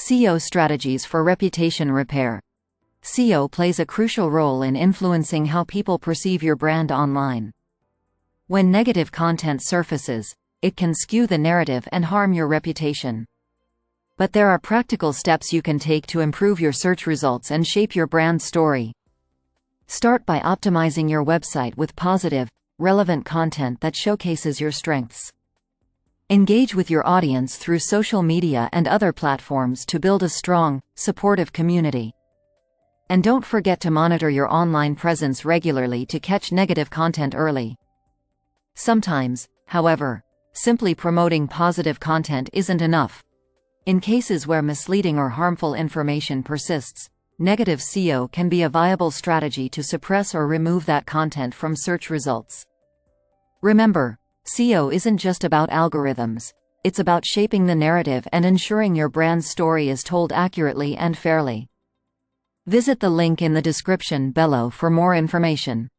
SEO strategies for reputation repair. SEO plays a crucial role in influencing how people perceive your brand online. When negative content surfaces, it can skew the narrative and harm your reputation. But there are practical steps you can take to improve your search results and shape your brand story. Start by optimizing your website with positive, relevant content that showcases your strengths. Engage with your audience through social media and other platforms to build a strong, supportive community. And don't forget to monitor your online presence regularly to catch negative content early. Sometimes, however, simply promoting positive content isn't enough. In cases where misleading or harmful information persists, negative SEO can be a viable strategy to suppress or remove that content from search results. Remember, SEO isn't just about algorithms, it's about shaping the narrative and ensuring your brand's story is told accurately and fairly. Visit the link in the description below for more information.